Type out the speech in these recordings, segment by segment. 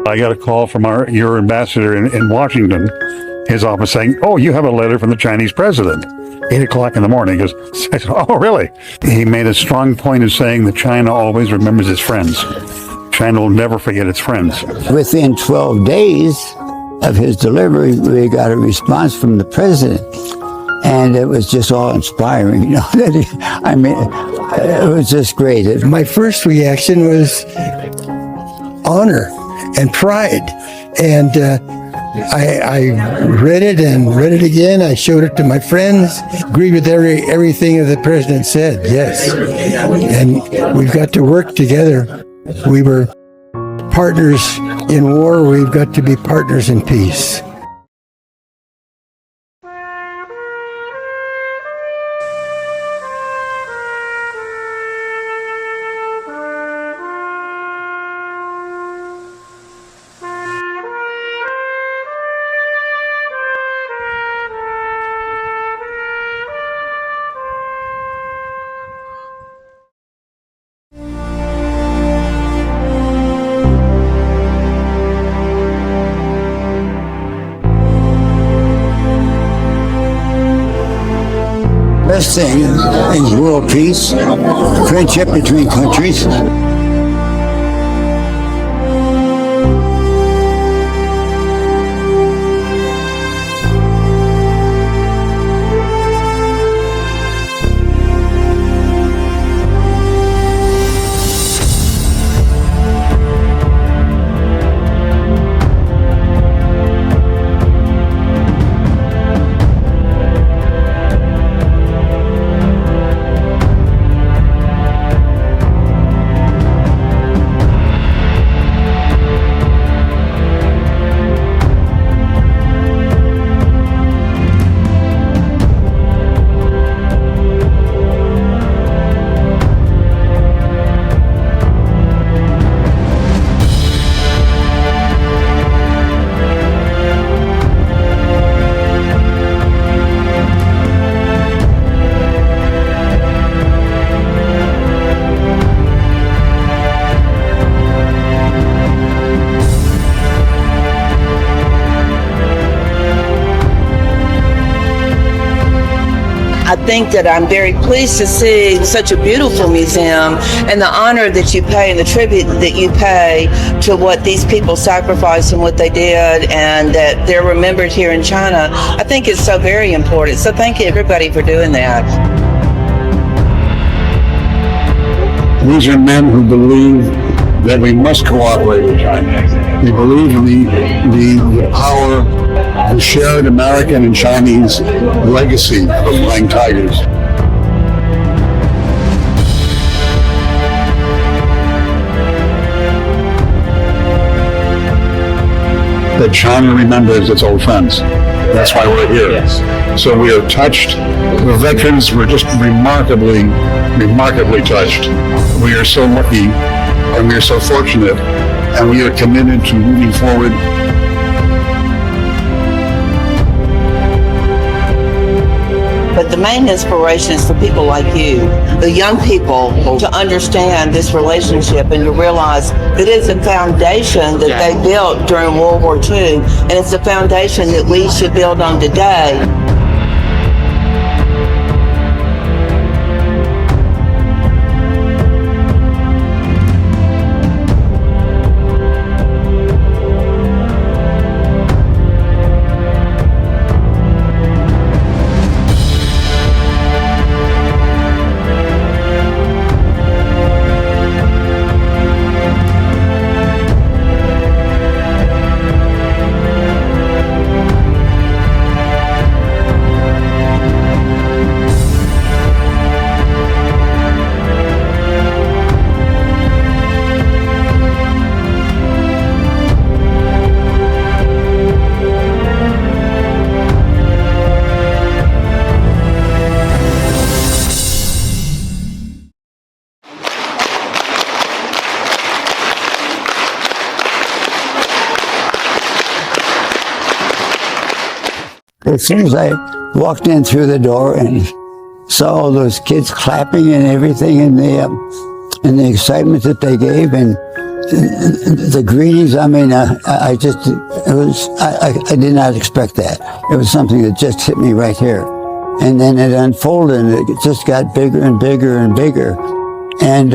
I got a call from your ambassador in Washington, his office, saying, "Oh, you have a letter from the Chinese president." 8 o'clock in the morning. He goes, I said, "Oh, really?" He made a strong point of saying that China always remembers its friends. China will never forget its friends. Within 12 days of his delivery, we got a response from the president. And it was just all inspiring, you know. It was just great. My first reaction was honor and pride. And I read it and read it again. I showed it to my friends. Agreed with everything that the president said, yes. And we've got to work together. We were partners in war. We've got to be partners in peace. Best thing is world peace, friendship between countries. I think that I'm very pleased to see such a beautiful museum and the honor that you pay and the tribute that you pay to what these people sacrificed and what they did, and that they're remembered here in China. I think it's so very important. So thank you everybody for doing that. These are men who believe that we must cooperate with China. They believe in the power, the shared American and Chinese legacy of flying tigers. That China remembers its old friends. That's why we're here. Yes. So we are touched. The veterans were just remarkably touched. We are so lucky and we are so fortunate, and we are committed to moving forward. But the main inspiration is for people like you, the young people, to understand this relationship and to realize that it's a foundation that they built during World War II, and it's a foundation that we should build on today. As soon as I walked in through the door and saw all those kids clapping and everything, and the excitement that they gave, and the greetings, I mean, I did not expect that. It was something that just hit me right here. And then it unfolded and it just got bigger and bigger and bigger. And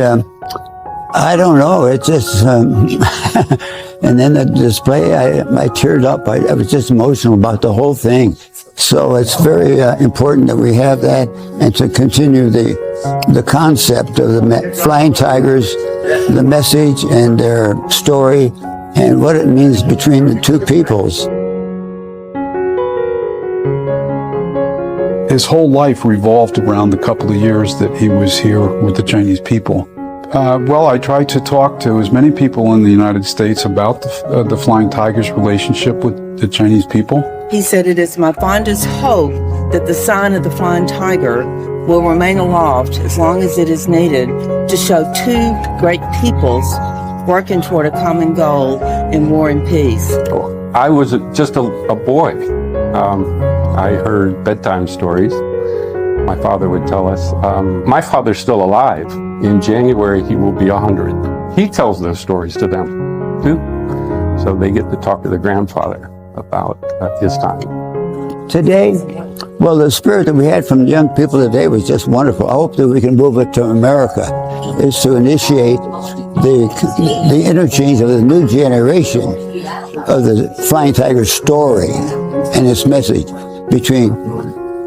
I don't know, it just, and then the display, I teared up. I was just emotional about the whole thing. So it's very important that we have that and to continue the concept of the flying tigers, the message and their story and what it means between the two peoples. His whole life revolved around the couple of years that he was here with the Chinese people. Well, I tried to talk to as many people in the United States about the Flying Tigers' relationship with the Chinese people. He said, "It is my fondest hope that the sign of the Flying Tiger will remain aloft as long as it is needed to show two great peoples working toward a common goal in war and peace." I was just a boy. I heard bedtime stories. My father would tell us. My father's still alive. In January, he will be 100. He tells those stories to them, too. So they get to talk to their grandfather about his time. Today, well, the spirit that we had from the young people today was just wonderful. I hope that we can move it to America, is to initiate the interchange of the new generation of the Flying Tiger story and its message between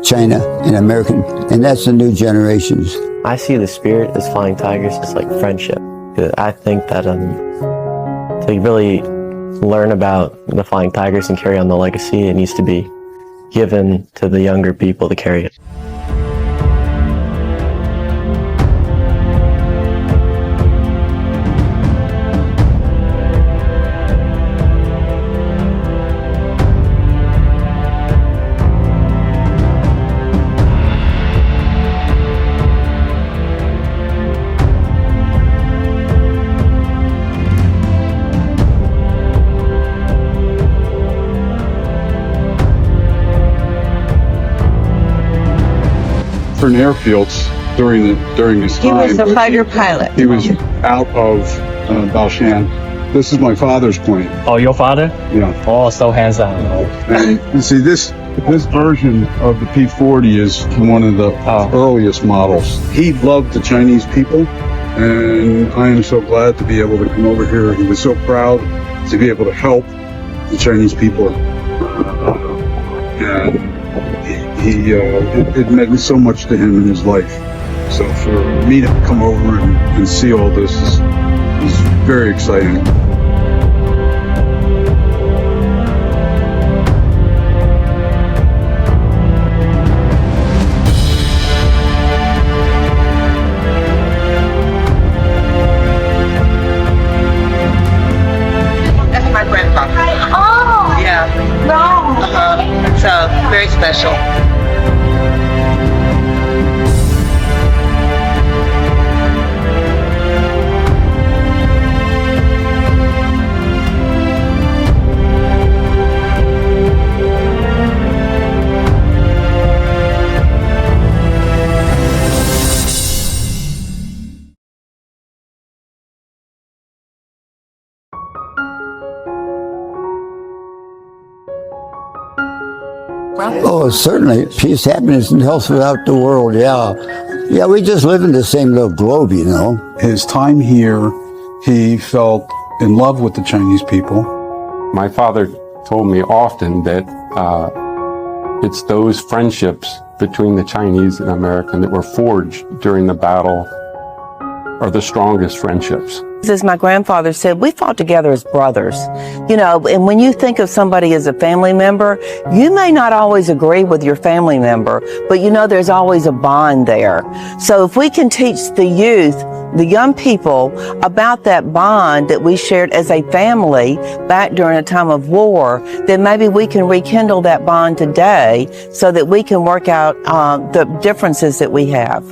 China and American, and that's the new generations. I see the spirit as Flying Tigers as like friendship. I think that to really learn about the Flying Tigers and carry on the legacy, it needs to be given to the younger people to carry it. Different airfields during his time. He was a fighter pilot. He was out of Baoshan. This is my father's plane. Oh, your father? Yeah. Oh, so handsome. And you see, this version of the P-40 is one of the earliest models. He loved the Chinese people, and I am so glad to be able to come over here. He was so proud to be able to help the Chinese people. And it meant so much to him in his life. So for me to come over and see all this is very exciting. That's my grandpa. Oh! Yeah. Wow. So, very special. Oh, certainly. Peace, happiness, and health throughout the world, yeah. Yeah, we just live in the same little globe, you know. His time here, he felt in love with the Chinese people. My father told me often that it's those friendships between the Chinese and American that were forged during the battle are the strongest friendships. As my grandfather said, we fought together as brothers. You know, and when you think of somebody as a family member, you may not always agree with your family member, but you know there's always a bond there. So if we can teach the youth, the young people, about that bond that we shared as a family back during a time of war, then maybe we can rekindle that bond today so that we can work out the differences that we have.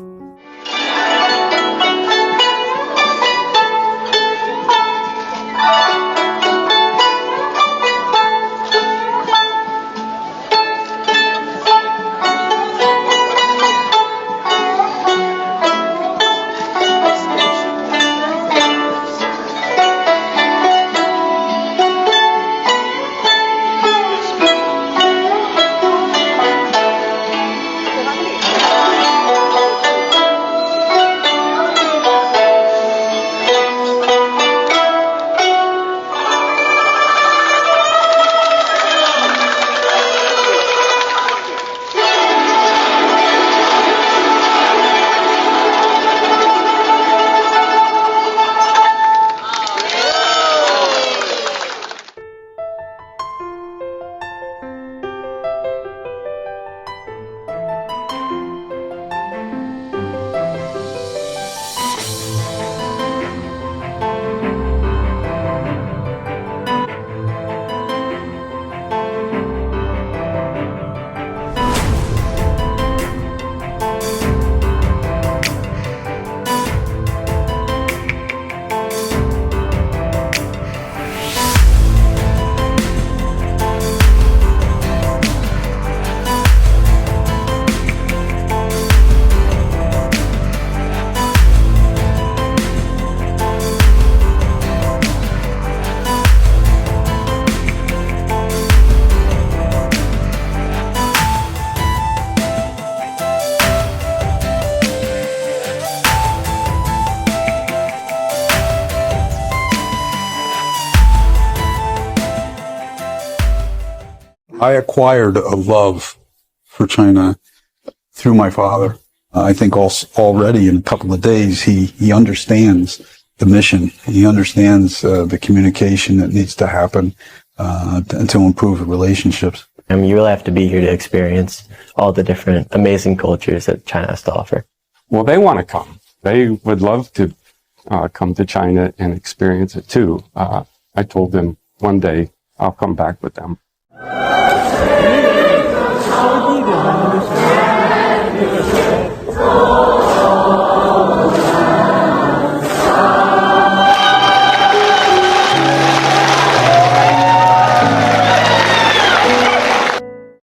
I acquired a love for China through my father. I think also already in a couple of days, he understands the mission. He understands the communication that needs to happen to improve the relationships. I mean, you really have to be here to experience all the different amazing cultures that China has to offer. Well, they want to come. They would love to come to China and experience it too. I told them one day I'll come back with them.